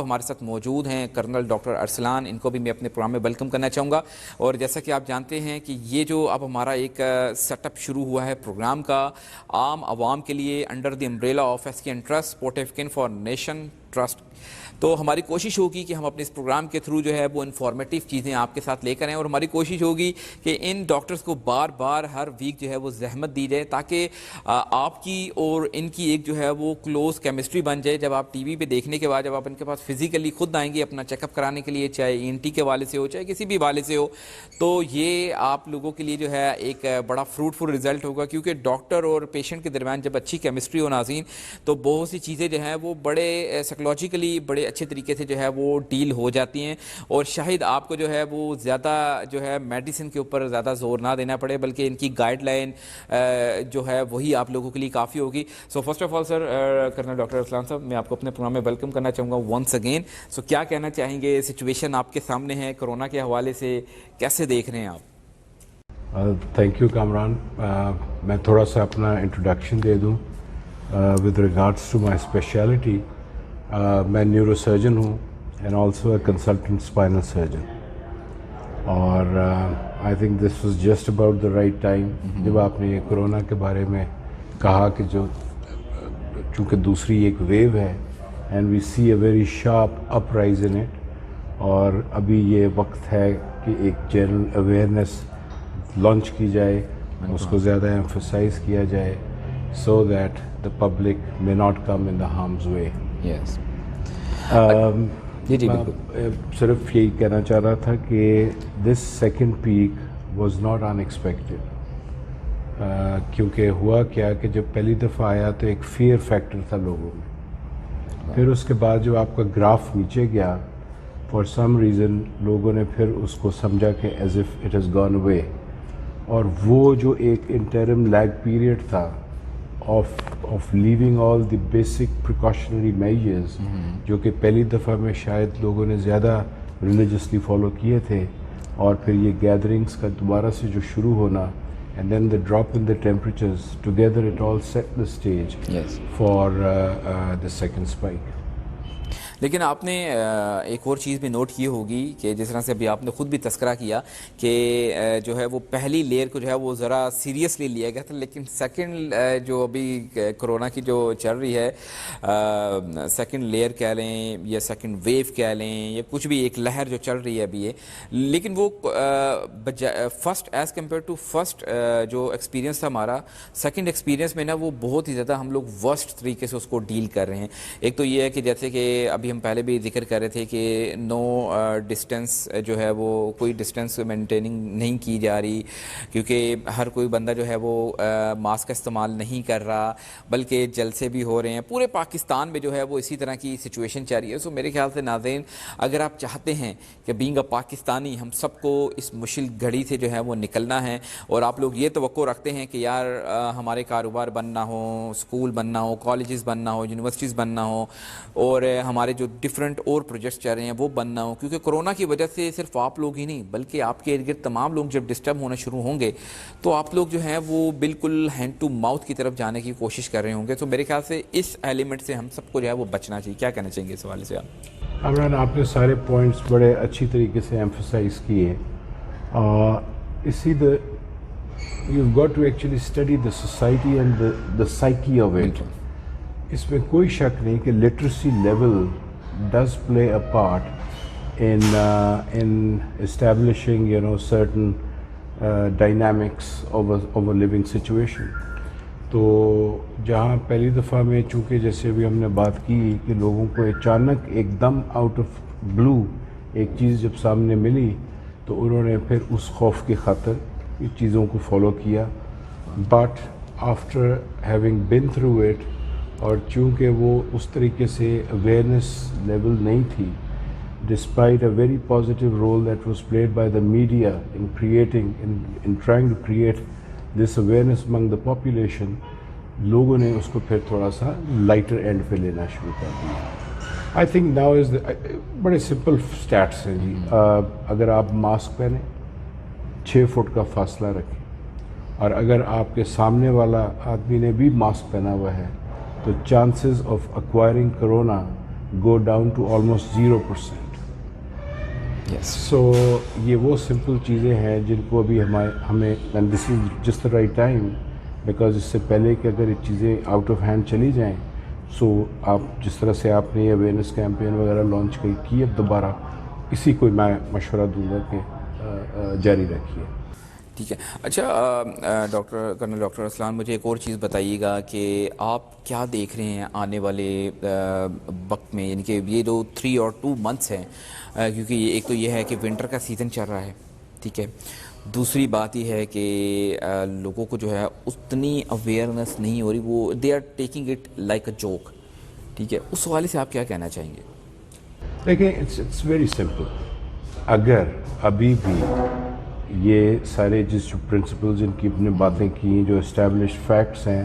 ہمارے ساتھ موجود ہیں کرنل ڈاکٹر ارسلان، ان کو بھی میں اپنے پروگرام میں ویلکم کرنا چاہوں گا. اور جیسا کہ آپ جانتے ہیں کہ یہ جو اب ہمارا ایک سیٹ اپ شروع ہوا ہے پروگرام کا عام عوام کے لیے انڈر دی امبریلا آف ایسکین ٹرسٹ پورٹیفکن فار نیشن ٹرسٹ، تو ہماری کوشش ہوگی کہ ہم اپنے اس پروگرام کے تھرو جو ہے وہ انفارمیٹیو چیزیں آپ کے ساتھ لے کر آئیں، اور ہماری کوشش ہوگی کہ ان ڈاکٹرز کو بار بار ہر ویک جو ہے وہ زحمت دی جائے تاکہ آپ کی اور ان کی ایک جو ہے وہ کلوز کیمسٹری بن جائے. جب آپ ٹی وی پہ دیکھنے کے بعد جب آپ ان کے پاس فزیکلی خود آئیں گے اپنا چیک اپ کرانے کے لیے، چاہے این ٹی کے والے سے ہو چاہے کسی بھی والے سے ہو، تو یہ آپ لوگوں کے لیے جو ہے ایک بڑا فروٹفل رزلٹ ہوگا، کیونکہ ڈاکٹر اور پیشنٹ کے درمیان جب اچھی کیمسٹری ہو ناظرین تو بہت سی چیزیں جو ہیں وہ بڑے سائیکولوجیکلی بڑے اچھے طریقے سے جو ہے وہ ڈیل ہو جاتی ہیں، اور شاید آپ کو جو ہے وہ زیادہ جو ہے میڈیسن کے اوپر زیادہ زور نہ دینا پڑے، بلکہ ان کی گائیڈ لائن جو ہے وہی آپ لوگوں کے لیے کافی ہوگی. So first of all sir, colonel doctor Arslan صاحب، میں آپ کو اپنے پروگرام میں ویلکم کرنا چاہوں گا ونس اگین. سو کیا کہنا چاہیں گے؟ سچویشن آپ کے سامنے ہے کرونا کے حوالے سے، کیسے دیکھ رہے ہیں آپ؟ Thank you Kamran. میں تھوڑا سا اپنا انٹروڈکشن دے دوں with regards to my speciality. میں نیورو سرجن ہوں and also a consultant spinal surgeon, اور I think this was just about the right time جب آپ نے یہ کرونا کے بارے میں کہا کہ جو چونکہ دوسری ایک ویو ہے and we see a very sharp up rise in it, اور ابھی یہ وقت ہے کہ ایک جنرل اویئرنیس لانچ کی جائے، اس کو زیادہ ایمفسائز کیا جائے so that the public may not come in the harm's way. Yes جی بالکل. صرف یہی کہنا چاہ رہا تھا کہ this second peak was not unexpected, کیونکہ ہوا کیا کہ جب پہلی دفعہ آیا تو ایک فیئر فیکٹر تھا لوگوں میں، پھر اس کے بعد جو آپ کا گراف نیچے گیا فار سم ریزن لوگوں نے پھر اس کو سمجھا کہ as if it has gone away, اور وہ جو ایک انٹرم لیگ پیریڈ تھا of living all the basic precautionary measures جو کہ پہلی دفعہ میں شاید لوگوں نے زیادہ ریلیجسلی فالو کیے تھے، اور پھر یہ گیدرنگس کا دوبارہ سے جو شروع ہونا and then the drop in the temperatures together it all set the stage for the second spike. لیکن آپ نے ایک اور چیز بھی نوٹ کی ہوگی کہ جس طرح سے ابھی آپ نے خود بھی تذکرہ کیا کہ جو ہے وہ پہلی لیئر کو جو ہے وہ ذرا سیریسلی لیا گیا تھا، لیکن سیکنڈ جو ابھی کرونا کی جو چل رہی ہے سیکنڈ لیئر کہہ لیں یا سیکنڈ ویو کہہ لیں یا کچھ بھی ایک لہر جو چل رہی ہے ابھی ہے، لیکن وہ first as compare to first جو ایکسپیرینس تھا ہمارا، سیکنڈ ایکسپیرینس میں نا وہ بہت ہی زیادہ ہم لوگ ورسٹ طریقے سے اس کو ڈیل کر رہے ہیں. ایک تو یہ ہے کہ جیسے کہ ابھی ہم پہلے بھی ذکر کر رہے تھے کہ نو ڈسٹینس جو ہے وہ کوئی ڈسٹینس مینٹیننگ نہیں کی جا رہی، کیونکہ ہر کوئی بندہ جو ہے وہ ماسک کا استعمال نہیں کر رہا، بلکہ جلسے بھی ہو رہے ہیں. پورے پاکستان میں جو ہے وہ اسی طرح کی سچویشن چل رہی ہے. سو میرے خیال سے ناظرین، اگر آپ چاہتے ہیں کہ بینگ اے پاکستانی ہم سب کو اس مشکل گھڑی سے جو ہے وہ نکلنا ہے، اور آپ لوگ یہ توقع رکھتے ہیں کہ یار ہمارے کاروبار بننا ہو، اسکول بننا ہو، کالجز بننا ہو، یونیورسٹیز بننا ہو، اور ہمارے جو ڈفرینٹ اور پروجیکٹس چل رہے ہیں وہ بننا ہو، کیونکہ کرونا کی وجہ سے صرف آپ لوگ ہی نہیں بلکہ آپ کے ارد گرد تمام لوگ جب ڈسٹرب ہونا شروع ہوں گے تو آپ لوگ جو ہیں وہ بالکل ہینڈ ٹو ماؤتھ کی طرف جانے کی کوشش کر رہے ہوں گے. تو میرے خیال سے اس ایلیمنٹ سے ہم سب کو جو ہے وہ بچنا چاہیے. کیا کہنا چاہیں گے اس حوالے سے آپ؟ عمران، آپ نے سارے پوائنٹس بڑے اچھی طریقے سے ایمفسائز کیے. اسی you've got to actually study the society and the psyche of it. اس میں کوئی شک نہیں کہ literacy level does play a part in establishing certain dynamics of a living situation. تو جہاں پہلی دفعہ میں چونکہ جیسے ابھی ہم نے بات کی کہ لوگوں کو اچانک ایک دم آؤٹ آف بلو ایک چیز جب سامنے ملی تو انہوں نے پھر اس خوف کی خاطر ان چیزوں کو فالو کیا. But after having been through it, اور چونکہ وہ اس طریقے سے اویئرنیس لیول نہیں تھی، despite a very positive role that was played by the media in trying to create this awareness among the population, لوگوں نے اس کو پھر تھوڑا سا لائٹر اینڈ پہ لینا شروع کر دیا. آئی تھنک ناؤ از بڑے سمپل اسٹیٹس ہیں جی. اگر آپ ماسک پہنیں، 6 فٹ کا فاصلہ رکھیں، اور اگر آپ کے سامنے والا آدمی نے بھی ماسک پہنا ہوا ہے تو chances of acquiring corona go down to almost 0%. Yes. So یہ وہ سمپل چیزیں ہیں جن کو ابھی ہمیں and this is just the right time because اس سے پہلے کہ اگر یہ چیزیں آؤٹ آف ہینڈ چلی جائیں سو آپ جس طرح سے آپ نے یہ اویئرنیس کیمپین وغیرہ لانچ کی اب دوبارہ اسی کو میں مشورہ دوں گا کہ جاری رکھیے. ٹھیک ہے. اچھا ڈاکٹر کرنل ڈاکٹر اسلان مجھے ایک اور چیز بتائیے گا کہ آپ کیا دیکھ رہے ہیں آنے والے وقت میں, یعنی کہ یہ جو 3 اور 2 months ہیں, کیونکہ ایک تو یہ ہے کہ ونٹر کا سیزن چل رہا ہے, ٹھیک ہے, دوسری بات یہ ہے کہ لوگوں کو جو ہے اتنی اویئرنیس نہیں ہو رہی, وہ they are taking it like a joke, ٹھیک ہے, اس حوالے سے آپ کیا کہنا چاہیں گے؟ دیکھیں اٹس ویری سمپل. اگر ابھی بھی یہ سارے جو پرنسپل جن کی اپنے باتیں کی جو اسٹیبلش فیکٹس ہیں,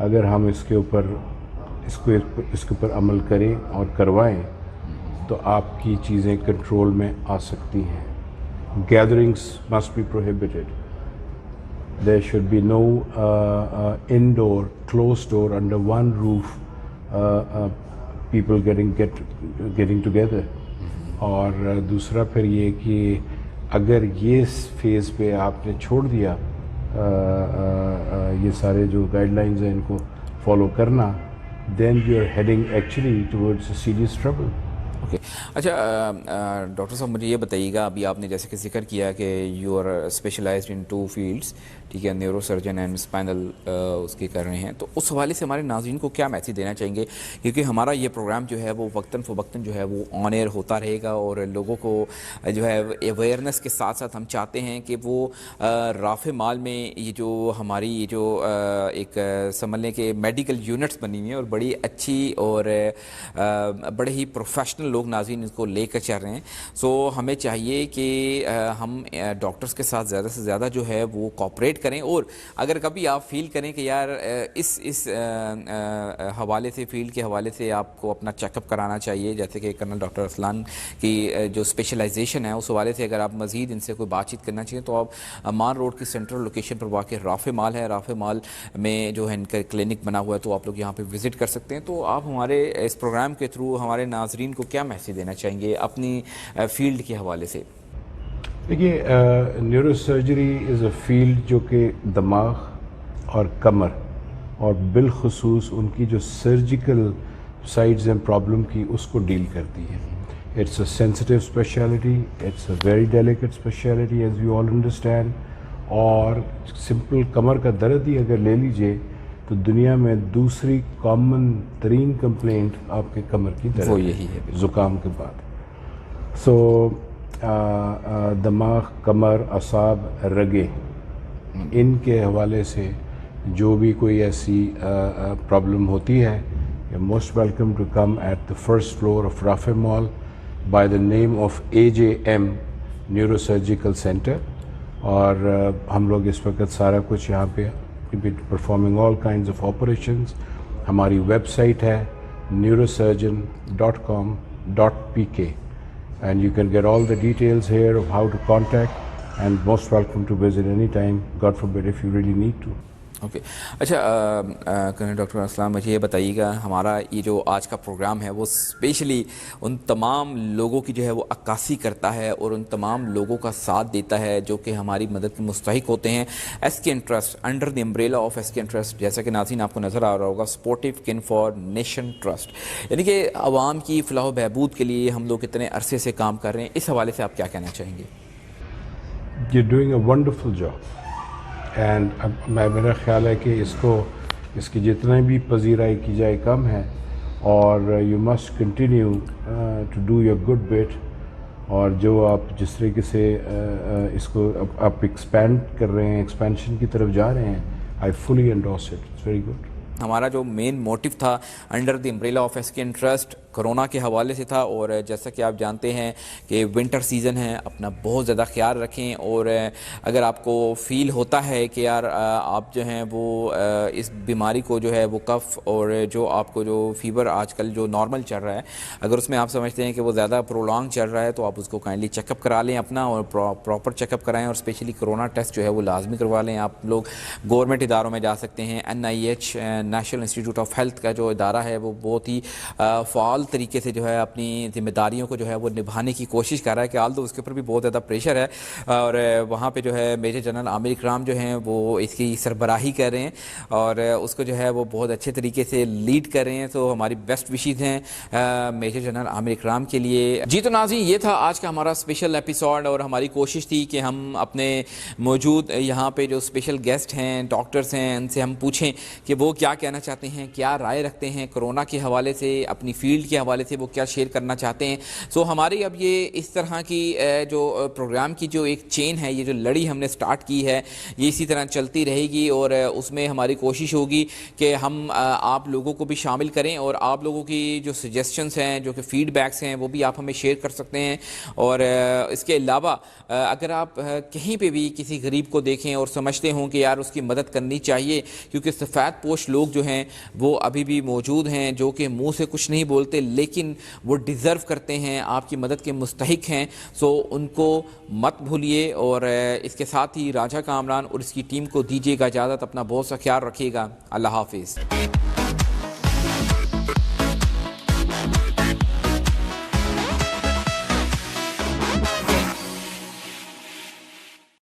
اگر ہم اس کے اوپر عمل کریں اور کروائیں تو آپ کی چیزیں کنٹرول میں آ سکتی ہیں. Gatherings must be prohibited. There should be no indoor close door under one roof people getting together. اور دوسرا پھر یہ کہ اگر یہ فیز پہ آپ نے چھوڑ دیا یہ سارے جو گائیڈ لائنز ہیں ان کو فالو کرنا, then you are heading actually towards a serious trouble. Okay. اچھا ڈاکٹر صاحب مجھے یہ بتائیے گا, ابھی آپ نے جیسے کہ ذکر کیا کہ you are specialized in 2 fields, ٹھیک ہے, نیورو سرجن اینڈ اسپائنل اس کے کر رہے ہیں, تو اس حوالے سے ہمارے ناظرین کو کیا میسیج دینا چاہیں گے, کیونکہ ہمارا یہ پروگرام جو ہے وہ وقتاً فوقتاً جو ہے وہ آن ایئر ہوتا رہے گا, اور لوگوں کو جو ہے اویئرنیس کے ساتھ ساتھ ہم چاہتے ہیں کہ وہ رافع مال میں یہ جو ہماری یہ جو ایک سمجھ لیں کہ میڈیکل یونٹس بنی ہوئی ہیں اور بڑی اچھی اور بڑے ہی پروفیشنل لوگ ناظرین اس کو لے کر چل رہے ہیں, سو ہمیں چاہیے کہ ہم ڈاکٹرز کے ساتھ زیادہ سے زیادہ جو ہے وہ کوآپریٹ کریں, اور اگر کبھی آپ فیل کریں کہ یار اس حوالے سے فیلڈ کے حوالے سے آپ کو اپنا چیک اپ کرانا چاہیے, جیسے کہ کرنل ڈاکٹر اسلان کی جو اسپیشلائزیشن ہے اس حوالے سے اگر آپ مزید ان سے کوئی بات چیت کرنا چاہیے تو آپ مان روڈ کی سینٹرل لوکیشن پر واقع رافع مال ہے, رافع مال میں جو ہے ان کا کلینک بنا ہوا ہے, تو آپ لوگ یہاں پہ وزٹ کر سکتے ہیں. تو آپ ہمارے اس پروگرام کے تھرو ہمارے ناظرین کو کیا میسیج دینا چاہیں گے اپنی فیلڈ کے حوالے سے؟ دیکھیے neuro surgery is a field جو کہ دماغ اور کمر اور بالخصوص ان کی جو سرجیکل سائڈز ہیں پرابلم کی اس کو ڈیل کرتی ہے. It's a sensitive specialty, it's a very delicate specialty as you all understand. اور سمپل کمر کا درد ہی اگر لے لیجئے تو دنیا میں دوسری کامن ترین کمپلینٹ آپ کے کمر کی درد وہ یہی ہے زکام کے بعد. سو دماغ, کمر, اعصاب, رگیں, ان کے حوالے سے جو بھی کوئی ایسی پرابلم ہوتی ہے, most welcome to come at the first floor of Rafay mall by the name of AJM neuro surgical centre. اور ہم لوگ اس وقت سارا کچھ یہاں پہ performing all kinds of operations. ہماری ویب سائٹ ہے neurosurgeon.com.pk and you can get all the details here of how to contact, and most welcome to visit anytime, God forbid, if you really need to. Okay. اچھا colonel doctor اسلام مجھے یہ بتائیے گا, ہمارا یہ جو آج کا پروگرام ہے وہ اسپیشلی ان تمام لوگوں کی جو ہے وہ عکاسی کرتا ہے اور ان تمام لوگوں کا ساتھ دیتا ہے جو کہ ہماری مدد کے مستحق ہوتے ہیں. SKN trust, under the umbrella of SKN trust, جیسا کہ ناظرین آپ کو نظر آ رہا ہوگا, سپورٹیو کن فار نیشن ٹرسٹ, یعنی کہ عوام کی فلاح و بہبود کے لیے ہم لوگ اتنے عرصے سے کام کر رہے ہیں. اس حوالے سے آپ کیا کہنا چاہیں گے؟ You're doing a wonderful job. And میرا خیال ہے کہ اس کی جتنا بھی پذیرائی کی جائے کم ہے, اور you must continue to do your good bit. اور جو آپ جس طریقے سے اس کو آپ ایکسپینڈ کر رہے ہیں, ایکسپینشن کی طرف جا رہے ہیں, I fully endorse it. It's very good. ہمارا جو مین موٹیو تھا under the umbrella of SKN trust corona کے حوالے سے تھا, اور جیسا کہ آپ جانتے ہیں کہ ونٹر سیزن ہے, اپنا بہت زیادہ خیال رکھیں. اور اگر آپ کو فیل ہوتا ہے کہ یار آپ جو ہیں وہ اس بیماری کو جو ہے وہ کف اور جو آپ کو جو فیور آج کل جو نارمل چل رہا ہے, اگر اس میں آپ سمجھتے ہیں کہ وہ زیادہ پرولانگ چل رہا ہے تو آپ اس کو کائنڈلی چیک اپ کرا لیں اپنا, اور پراپر چیک اپ کرائیں, اور اسپیشلی کرونا ٹیسٹ جو ہے وہ لازمی کروا لیں. آپ لوگ گورنمنٹ اداروں میں جا سکتے ہیں, NIH national institute of health کا جو ادارہ ہے وہ بہت ہی فعال طریقے سے جو ہے اپنی ذمہ داریوں کو جو ہے وہ نبھانے کی کوشش کر رہا ہے کہ آل دو اس کے اوپر بھی بہت زیادہ پریشر ہے اور وہاں پہ جو ہے میجر جنرل عامر اکرام جو ہیں وہ اس کی سربراہی کر رہے ہیں اور اس کو جو ہے وہ بہت اچھے طریقے سے لیڈ کر رہے ہیں. تو ہماری بیسٹ وشیز ہیں میجر جنرل عامر اکرام کے لیے. جی تو ناظرین یہ تھا آج کا ہمارا اسپیشل ایپیسوڈ اور ہماری کوشش تھی کہ ہم اپنے موجود یہاں پہ جو اسپیشل گیسٹ ہیں ڈاکٹرز ہیں ان سے ہم پوچھیں کہ وہ کیا کہنا چاہتے ہیں, کیا رائے رکھتے ہیں کرونا کے حوالے سے, اپنی فیلڈ کے حوالے سے وہ کیا شیئر کرنا چاہتے ہیں. سو ہماری اب یہ اس طرح کی جو پروگرام کی جو ایک چین ہے, یہ جو لڑی ہم نے سٹارٹ کی ہے, یہ اسی طرح چلتی رہے گی اور اس میں ہماری کوشش ہوگی کہ ہم آپ لوگوں کو بھی شامل کریں اور آپ لوگوں کی جو سجیسشنز ہیں, جو کہ فیڈ بیکس ہیں, وہ بھی آپ ہمیں شیئر کر سکتے ہیں. اور اس کے علاوہ اگر آپ کہیں پہ بھی کسی غریب کو دیکھیں اور سمجھتے ہوں کہ یار اس کی مدد کرنی چاہیے, کیونکہ سفید پوش لوگ جو ہیں وہ ابھی بھی موجود ہیں جو کہ منہ سے کچھ نہیں بولتے لیکن وہ ڈیزرو کرتے ہیں, آپ کی مدد کے مستحق ہیں. سو ان کو مت بھولیے اور اس کے ساتھ ہی راجہ کامران اور اس کی ٹیم کو دیجیے گا اجازت. اپنا بہت سا خیال رکھیے گا. اللہ حافظ.